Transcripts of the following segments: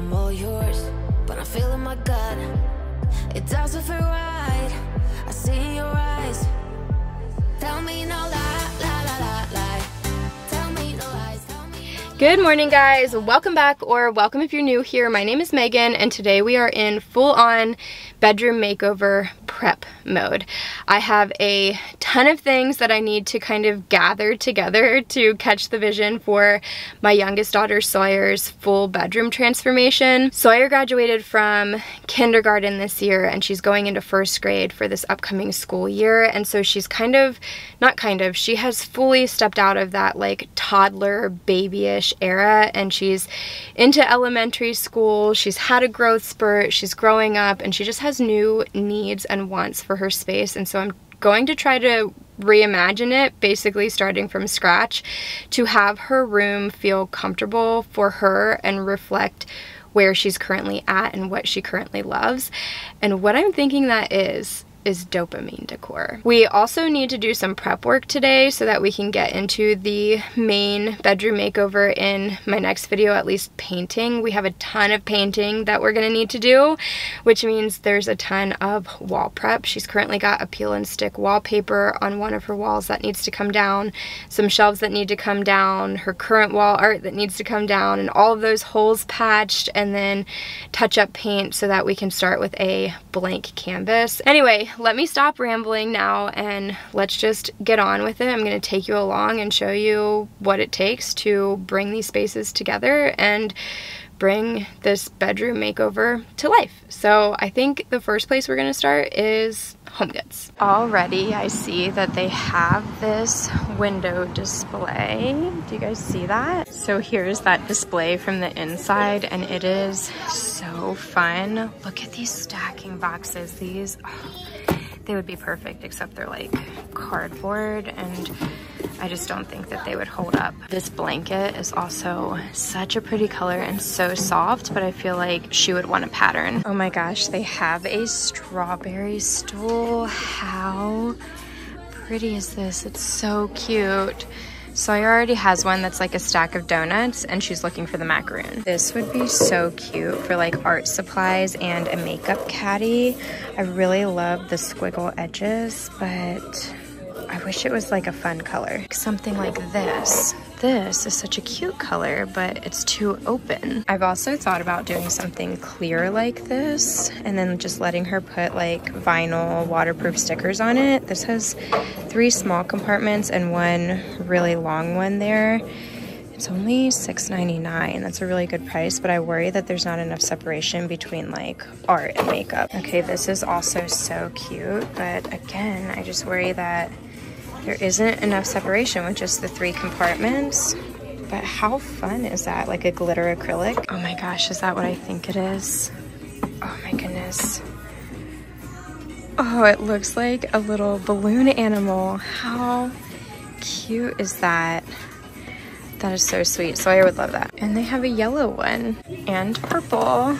I'm all yours, but I'm feeling my gut. It doesn't feel right. I see in your eyes. Tell me no lie, lie, lie, lie, lie. Tell me no lies, tell me no lies. Good morning, guys. Welcome back, or welcome if you're new here. My name is Megan, and today we are in full-on bedroom makeover prep mode. I have a ton of things that I need to kind of gather together to catch the vision for my youngest daughter Sawyer's full bedroom transformation. Sawyer graduated from kindergarten this year, and she's going into first grade for this upcoming school year, and so she's she has fully stepped out of that like toddler babyish era, and she's into elementary school. She's had a growth spurt, she's growing up, and she just has new needs and wants for her space. And so I'm going to try to reimagine it, basically starting from scratch, to have her room feel comfortable for her and reflect where she's currently at and what she currently loves. And what I'm thinking that is Dopamine Decor. We also need to do some prep work today so that we can get into the main bedroom makeover in my next video, at least painting. We have a ton of painting that we're gonna need to do, which means there's a ton of wall prep. She's currently got a peel and stick wallpaper on one of her walls that needs to come down, some shelves that need to come down, her current wall art that needs to come down, and all of those holes patched, and then touch up paint so that we can start with a blank canvas. Anyway, let me stop rambling now and let's just get on with it. I'm going to take you along and show you what it takes to bring these spaces together and bring this bedroom makeover to life. So I think the first place we're going to start is HomeGoods. Already I see that they have this window display. Do you guys see that? So here's that display from the inside, and it is so fun. Look at these stacking boxes. These, they would be perfect, except they're like cardboard, and I just don't think that they would hold up. This blanket is also such a pretty color and so soft, but I feel like she would want a pattern. Oh my gosh, they have a strawberry stool. How pretty is this? It's so cute. Sawyer already has one that's like a stack of donuts, and she's looking for the macaroon. This would be so cute for like art supplies and a makeup caddy. I really love the squiggle edges, but I wish it was like a fun color. Something like this. This is such a cute color, but it's too open. I've also thought about doing something clear like this, and then just letting her put like vinyl waterproof stickers on it. This has 3 small compartments and 1 really long one there. It's only $6.99. That's a really good price, but I worry that there's not enough separation between like art and makeup. Okay, this is also so cute, but again, I just worry that there isn't enough separation with just the 3 compartments. But how fun is that? Like a glitter acrylic? Oh my gosh, is that what I think it is? Oh my goodness. Oh, it looks like a little balloon animal. How cute is that? That is so sweet. So I would love that. And they have a yellow one and purple.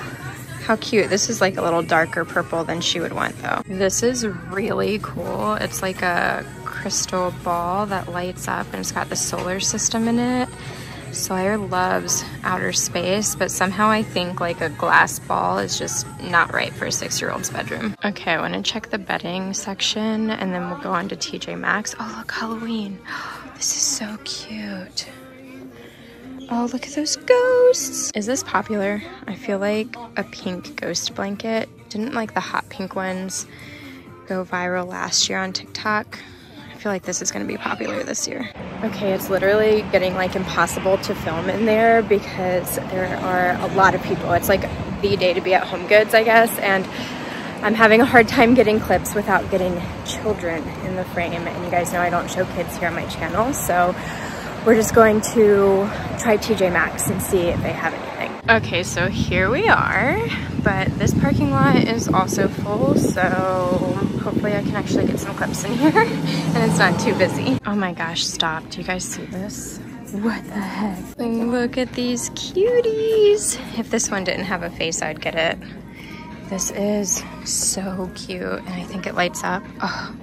How cute. This is like a little darker purple than she would want though. This is really cool. It's like a crystal ball that lights up, and it's got the solar system in it. Sawyer loves outer space, but somehow I think like a glass ball is just not right for a 6-year-old's bedroom. Okay, I want to check the bedding section, and then we'll go on to TJ Maxx. Oh look, Halloween. This is so cute. Oh, look at those ghosts. Is this popular? I feel like a pink ghost blanket. Didn't like the hot pink ones go viral last year on TikTok? I feel like this is gonna be popular this year. Okay, it's literally getting like impossible to film in there because there are a lot of people. It's like the day to be at HomeGoods, I guess, and I'm having a hard time getting clips without getting children in the frame. And you guys know I don't show kids here on my channel, so we're just going to try TJ Maxx and see if they have anything. Okay, so here we are, but this parking lot is also full, so hopefully I can actually get some clips in here and it's not too busy. Oh my gosh, stop. Do you guys see this? What the heck? Look at these cuties. If this one didn't have a face, I'd get it. This is so cute, and I think it lights up. Oh,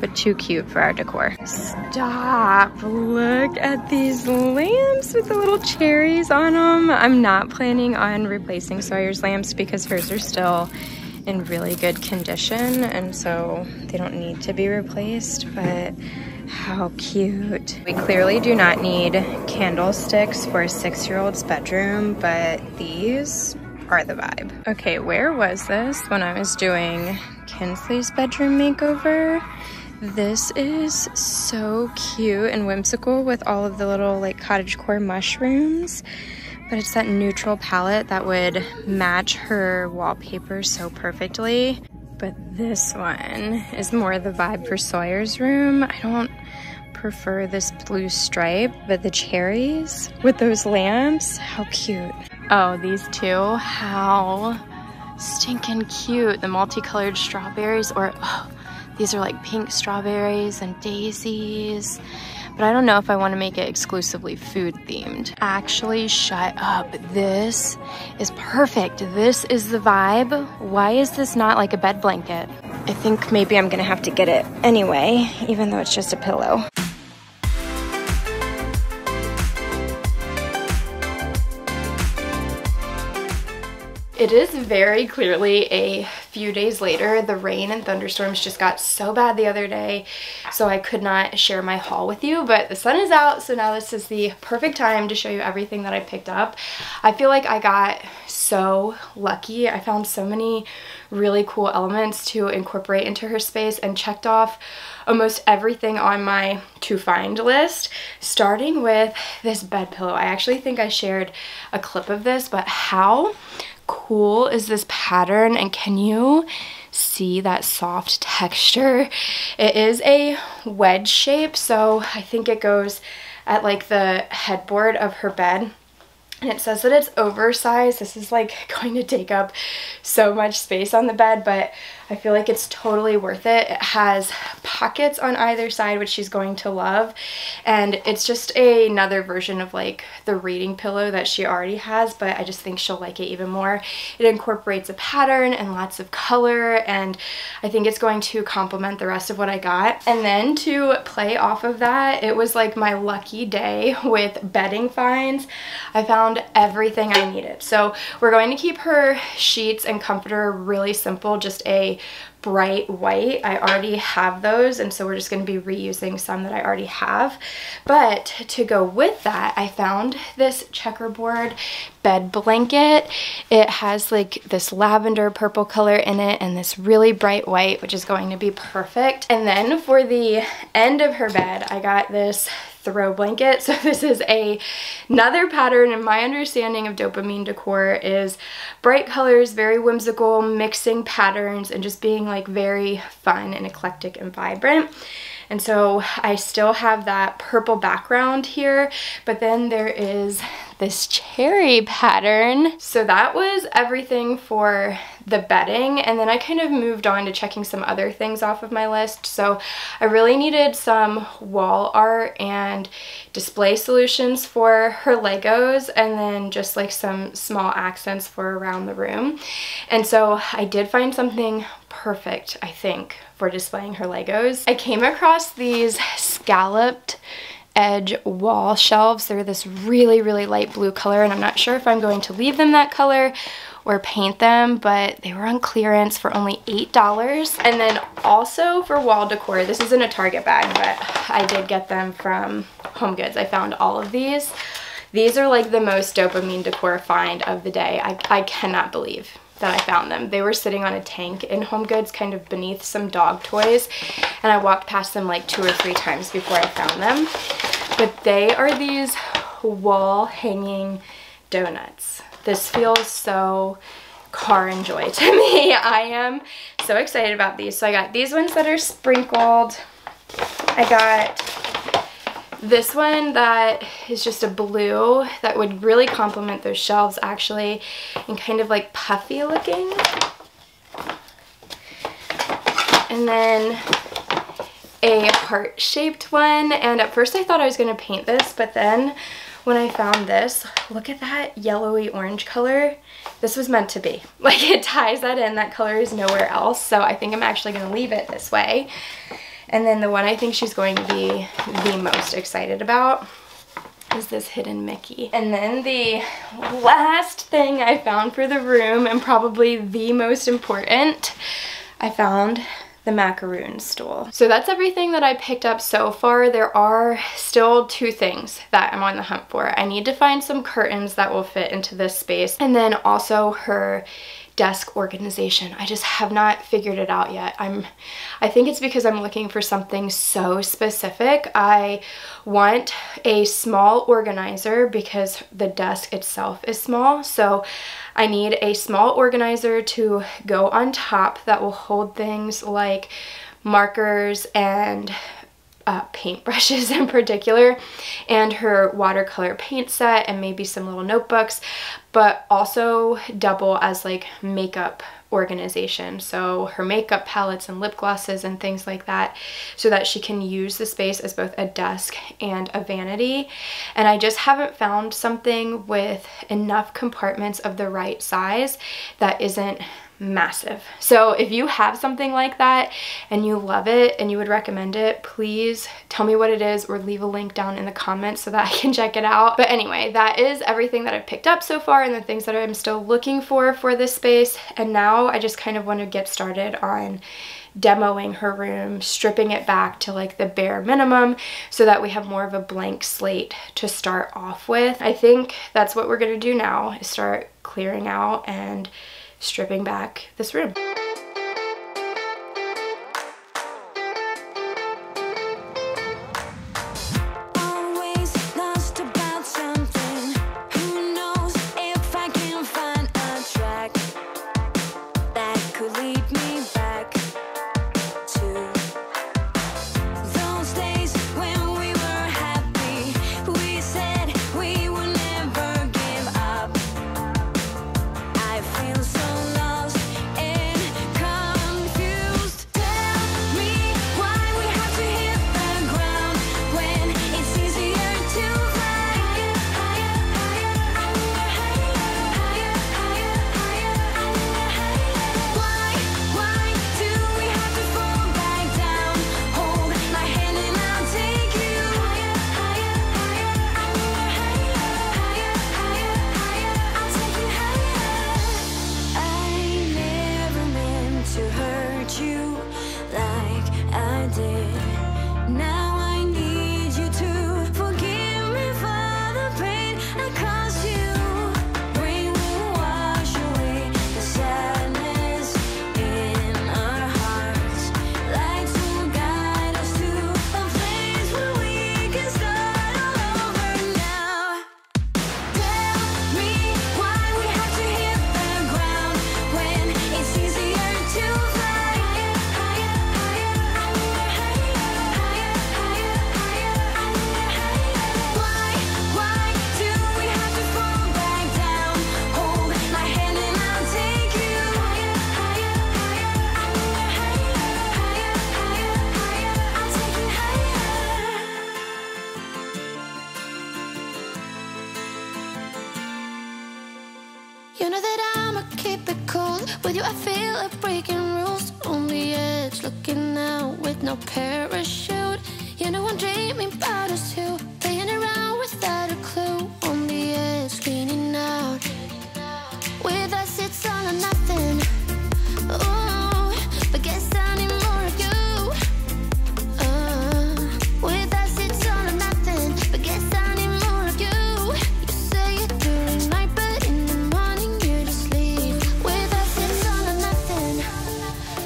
but too cute for our decor. Stop, look at these lamps with the little cherries on them. I'm not planning on replacing Sawyer's lamps because hers are still in really good condition, and so they don't need to be replaced, but how cute. We clearly do not need candlesticks for a 6-year-old's bedroom, but these are the vibe. Okay, where was this when I was doing Kinsley's bedroom makeover? This is so cute and whimsical with all of the little like cottagecore mushrooms, but it's that neutral palette that would match her wallpaper so perfectly. But this one is more the vibe for Sawyer's room. I don't prefer this blue stripe, but the cherries with those lamps, how cute. Oh, these two, how stinking cute. The multicolored strawberries, or oh, these are like pink strawberries and daisies. But I don't know if I want to make it exclusively food themed. Actually, shut up. This is perfect. This is the vibe. Why is this not like a bed blanket? I think maybe I'm gonna have to get it anyway, even though it's just a pillow. It is very clearly a few days later. The rain and thunderstorms just got so bad the other day, so I could not share my haul with you, but the sun is out, so now this is the perfect time to show you everything that I picked up. I feel like I got so lucky. I found so many really cool elements to incorporate into her space and checked off almost everything on my to find list, starting with this bed pillow. I actually think I shared a clip of this, but how cool is this pattern, and can you see that soft texture? It is a wedge shape, so I think it goes at like the headboard of her bed, and it says that it's oversized. This is like going to take up so much space on the bed, but I feel like it's totally worth it. It has pockets on either side, which she's going to love, and it's just another version of like the reading pillow that she already has, but I just think she'll like it even more. It incorporates a pattern and lots of color, and I think it's going to complement the rest of what I got. And then to play off of that, it was like my lucky day with bedding finds. I found everything I needed. So we're going to keep her sheets and comforter really simple, just a bright white. I already have those, and so we're just going to be reusing some that I already have. But to go with that, I found this checkerboard bed blanket. It has like this lavender purple color in it and this really bright white, which is going to be perfect. And then for the end of her bed, I got this throw blanket. So this is another pattern, and my understanding of Dopamine Decor is bright colors, very whimsical, mixing patterns, and just being like very fun and eclectic and vibrant. And so I still have that purple background here, but then there is this cherry pattern. So that was everything for the bedding, and then I kind of moved on to checking some other things off of my list. So I really needed some wall art and display solutions for her Legos, and then just like some small accents for around the room. And so I did find something perfect, I think, for displaying her Legos. I came across these scalloped edge wall shelves. They're this really, really light blue color, and I'm not sure if I'm going to leave them that color or paint them, but they were on clearance for only $8. And then also for wall decor, this is in a Target bag, but I did get them from HomeGoods. I found all of these. These are like the most Dopamine Decor find of the day. I cannot believe that I found them. They were sitting on a tank in HomeGoods, kind of beneath some dog toys, and I walked past them like 2 or 3 times before I found them. But they are these wall hanging donuts. This feels so car and joy to me. I am so excited about these. So I got these ones that are sprinkled. I got this one that is just a blue that would really complement those shelves actually, and kind of like puffy looking. And then a heart-shaped one, and at first I thought I was going to paint this, but then when I found this, look at that yellowy orange color. This was meant to be. Like, it ties that in. That color is nowhere else, so I think I'm actually going to leave it this way. And then the one I think she's going to be the most excited about is this hidden Mickey. And then the last thing I found for the room, and probably the most important, I found the macaroon stool. So that's everything that I picked up so far. There are still 2 things that I'm on the hunt for. I need to find some curtains that will fit into this space, and then also her desk organization. I just have not figured it out yet. I think it's because I'm looking for something so specific. I want a small organizer because the desk itself is small. So I need a small organizer to go on top that will hold things like markers and paintbrushes in particular, and her watercolor paint set, and maybe some little notebooks, but also double as like makeup organization. So her makeup palettes and lip glosses and things like that, so that she can use the space as both a desk and a vanity. And I just haven't found something with enough compartments of the right size that isn't massive. So if you have something like that and you love it and you would recommend it, please tell me what it is or leave a link down in the comments so that I can check it out. But anyway, that is everything that I've picked up so far and the things that I'm still looking for this space. And now I just kind of want to get started on demoing her room, stripping it back to like the bare minimum so that we have more of a blank slate to start off with. I think that's what we're going to do now, is start clearing out and stripping back this room. You know that I'ma keep it cool. With you I feel like breaking rules. On the edge, looking out with no parachute. You know I'm dreaming about us two, playing around without a clue. On the edge, leaning out. With us it's all or nothing. Ooh, but guess I need more of you. With us it's all or nothing, but guess I need more of you. You say it during night, but in the morning you just leave. With us it's all or nothing.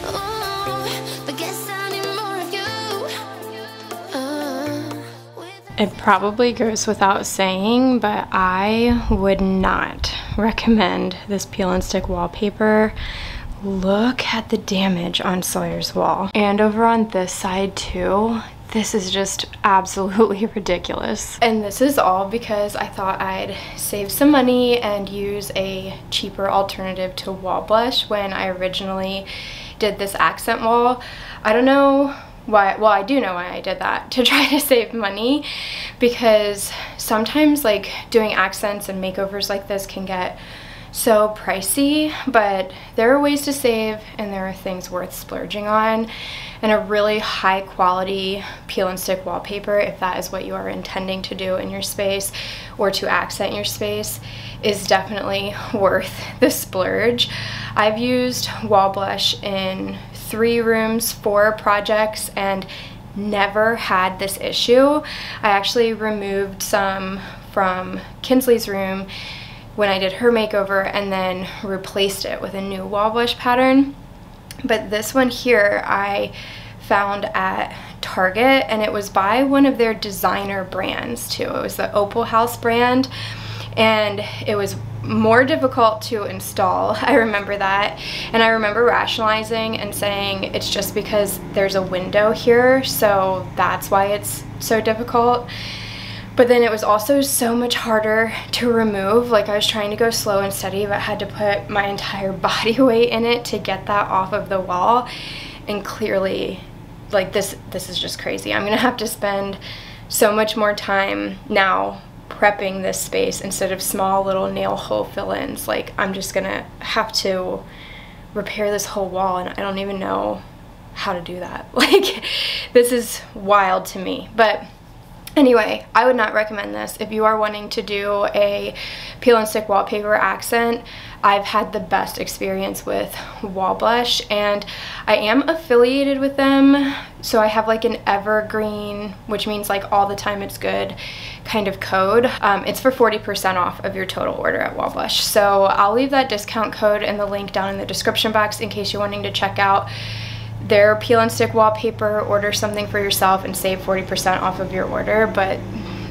Ooh, but guess I need more of you. It probably goes without saying, but I would not recommend this peel and stick wallpaper. Look at the damage on Sawyer's wall. And over on this side too, this is just absolutely ridiculous. And this is all because I thought I'd save some money and use a cheaper alternative to wall blush when I originally did this accent wall. I don't know why, well, I do know why I did that, to try to save money, because sometimes like doing accents and makeovers like this can get so pricey, but there are ways to save and there are things worth splurging on. And a really high quality peel and stick wallpaper, if that is what you are intending to do in your space or to accent your space, is definitely worth the splurge. I've used wall blush in 3 rooms, 4 projects, and never had this issue. I actually removed some from Kinsley's room when I did her makeover and then replaced it with a new wall blush pattern. But this one here I found at Target, and it was by one of their designer brands too. It was the Opal House brand, and it was more difficult to install. I remember that, and I remember rationalizing and saying it's just because there's a window here, so that's why it's so difficult. But then it was also so much harder to remove. Like, I was trying to go slow and steady, but had to put my entire body weight in it to get that off of the wall. And clearly, like, this is just crazy. I'm gonna have to spend so much more time now prepping this space instead of small little nail hole fill-ins. Like, I'm just gonna have to repair this whole wall, and I don't even know how to do that. Like, this is wild to me. But anyway, I would not recommend this. If you are wanting to do a peel and stick wallpaper accent, I've had the best experience with Wall Blush, and I am affiliated with them. So I have like an evergreen, which means like all the time it's good kind of code. It's for 40% off of your total order at Wall Blush. So I'll leave that discount code and the link down in the description box in case you're wanting to check out their peel and stick wallpaper, order something for yourself, and save 40% off of your order. But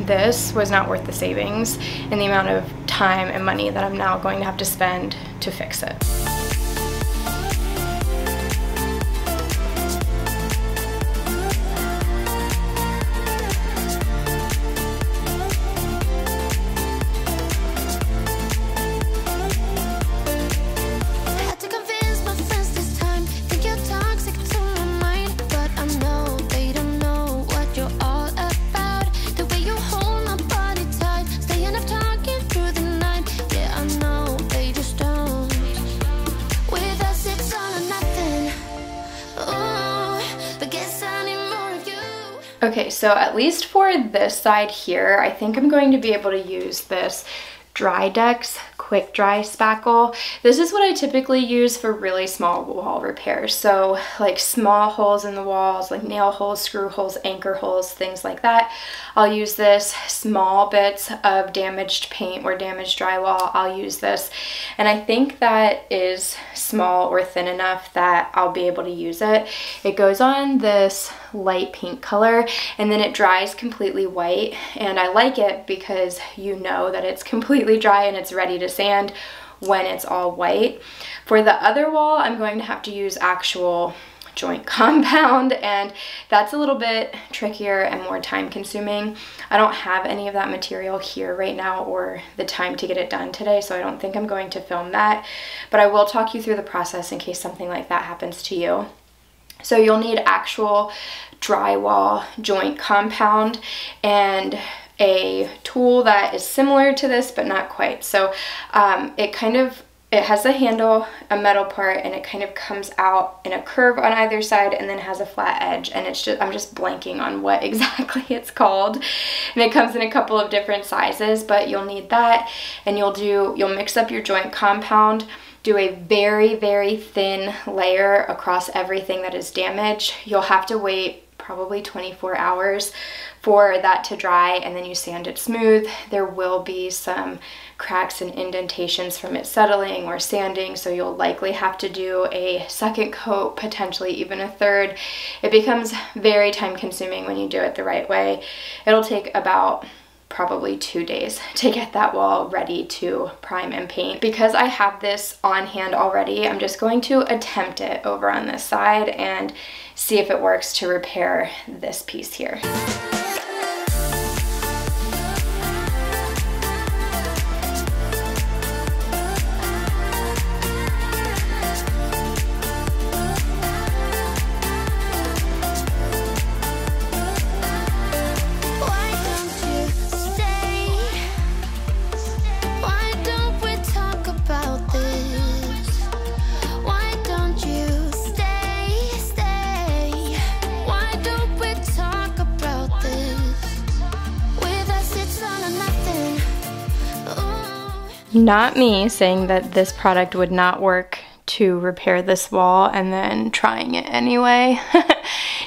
this was not worth the savings and the amount of time and money that I'm now going to have to spend to fix it. Okay, so at least for this side here, I think I'm going to be able to use this Drydex Quick Dry Spackle. This is what I typically use for really small wall repairs. So like small holes in the walls, like nail holes, screw holes, anchor holes, things like that. I'll use this. Small bits of damaged paint or damaged drywall, I'll use this. And I think that is small or thin enough that I'll be able to use it. It goes on this light pink color and then it dries completely white, and I like it because you know that it's completely dry and it's ready to sand when it's all white. For the other wall, I'm going to have to use actual joint compound, and that's a little bit trickier and more time consuming. I don't have any of that material here right now or the time to get it done today, so I don't think I'm going to film that, but I will talk you through the process in case something like that happens to you. So you'll need actual drywall joint compound and a tool that is similar to this but not quite. So it has a handle, a metal part, and it kind of comes out in a curve on either side and then has a flat edge, and it's just, I'm just blanking on what exactly it's called, and it comes in a couple of different sizes, but you'll need that. And you'll mix up your joint compound, do a very, very thin layer across everything that is damaged. You'll have to wait probably 24 hours for that to dry, and then you sand it smooth. There will be some cracks and indentations from it settling or sanding, so you'll likely have to do a second coat, potentially even a third. It becomes very time consuming when you do it the right way. It'll take about probably 2 days to get that wall ready to prime and paint. Because I have this on hand already, I'm just going to attempt it over on this side and see if it works to repair this piece here. Why don't we talk about Not me saying that this product would not work to repair this wall and then trying it anyway.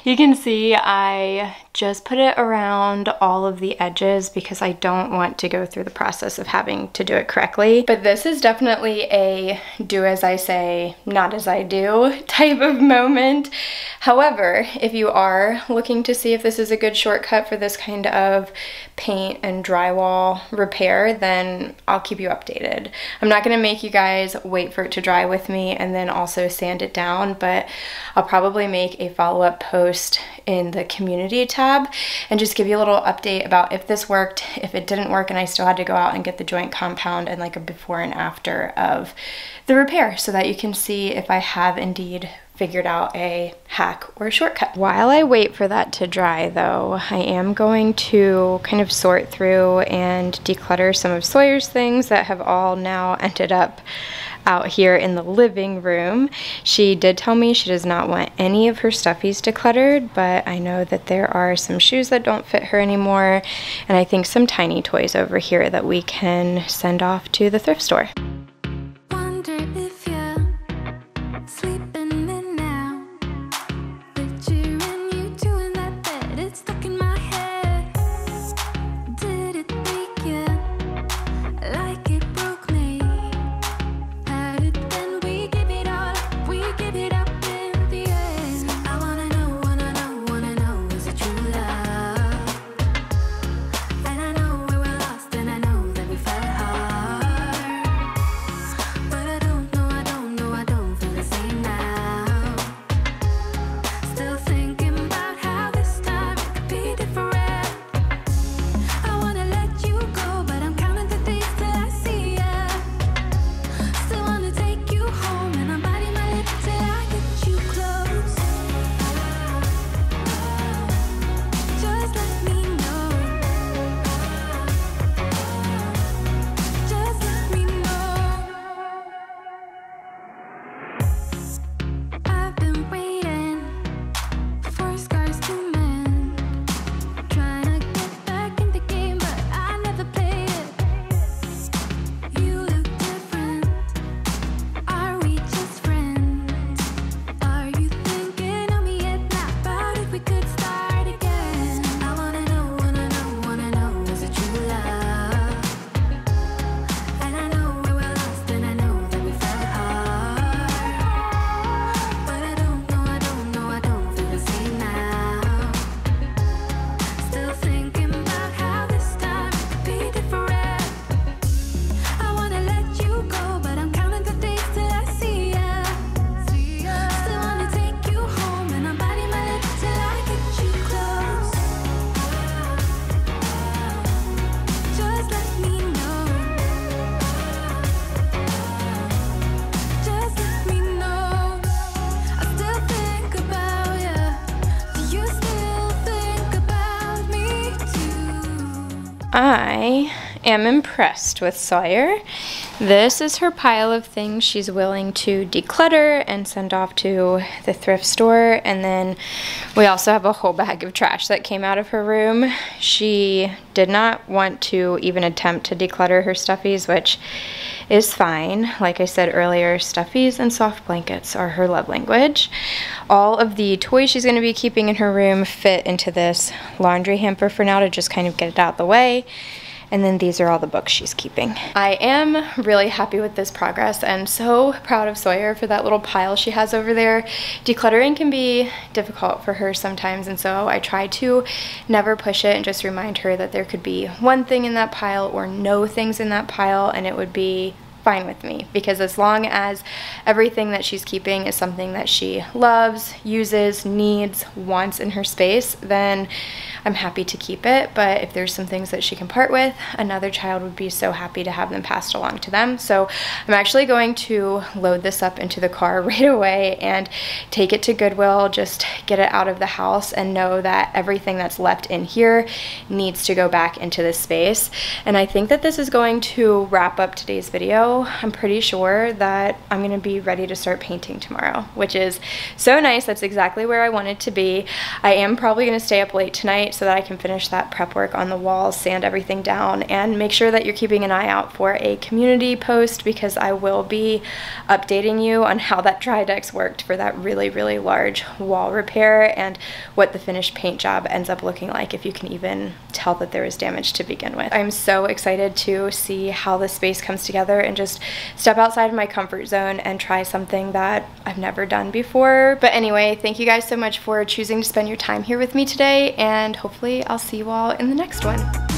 You can see I just put it around all of the edges because I don't want to go through the process of having to do it correctly. But this is definitely a do as I say, not as I do type of moment. However, if you are looking to see if this is a good shortcut for this kind of paint and drywall repair, then I'll keep you updated. I'm not gonna make you guys wait for it to dry with me and then also sand it down, but I'll probably make a follow-up post in the community tab and just give you a little update about if this worked, if it didn't work and I still had to go out and get the joint compound, and like a before and after of the repair so that you can see if I have indeed figured out a hack or a shortcut. While I wait for that to dry though, I am going to kind of sort through and declutter some of Sawyer's things that have all now ended up out here in the living room. She did tell me she does not want any of her stuffies decluttered, but I know that there are some shoes that don't fit her anymore, and I think some tiny toys over here that we can send off to the thrift store. Wonder if you're sleeping in now. Picturing you doing that bed, it's stuck in my head. Did it break you like it broke me? Had it then we give it all, we give it up in the end. I wanna know, is it true love? And I know we were lost, and I know that we fell hard. But I don't know, feel the same now. Still thinking about how this time it could be different. I wanna let you go, but I'm counting the days till I see ya. Still wanna take you home, and I'm biting my lip till I get you close. Just let me know. Just let me know. I've been waiting for scars to mend, trying to get back in the game, but I never played it. You look different. Are we just friends? Are you thinking of me yet? Not about if we could start again. I wanna know, is it true love? And I know we were lost, and I know that we fell hard. But I don't know, feel the same now. Still thinking about how this time it could be different. I wanna let you go, but I'm counting the days till I see ya. Still wanna take you home, and I'm biting my lip till I get you close. Just let me know. Just let me know. I still think about ya. Do you still think about me too? I am impressed with Sawyer. This is her pile of things she's willing to declutter and send off to the thrift store, and then we also have a whole bag of trash that came out of her room. She did not want to even attempt to declutter her stuffies, which is fine. Like I said earlier, stuffies and soft blankets are her love language. All of the toys she's going to be keeping in her room fit into this laundry hamper for now to just kind of get it out the way. And then these are all the books she's keeping. I am really happy with this progress and so proud of Sawyer for that little pile she has over there. Decluttering can be difficult for her sometimes, and so I try to never push it and just remind her that there could be one thing in that pile or no things in that pile, and it would be fine with me, because as long as everything that she's keeping is something that she loves, uses, needs, wants in her space, then I'm happy to keep it. But if there's some things that she can part with, another child would be so happy to have them passed along to them. So I'm actually going to load this up into the car right away and take it to Goodwill, just get it out of the house and know that everything that's left in here needs to go back into this space. And I think that this is going to wrap up today's video. I'm pretty sure that I'm going to be ready to start painting tomorrow, which is so nice. That's exactly where I wanted to be. I am probably going to stay up late tonight tonight so that I can finish that prep work on the walls, sand everything down, and make sure that you're keeping an eye out for a community post, because I will be updating you on how that Drydex worked for that really, really large wall repair and what the finished paint job ends up looking like, if you can even tell that there was damage to begin with. I'm so excited to see how this space comes together and just step outside of my comfort zone and try something that I've never done before. But anyway, thank you guys so much for choosing to spend your time here with me today, and hopefully I'll see you all in the next one.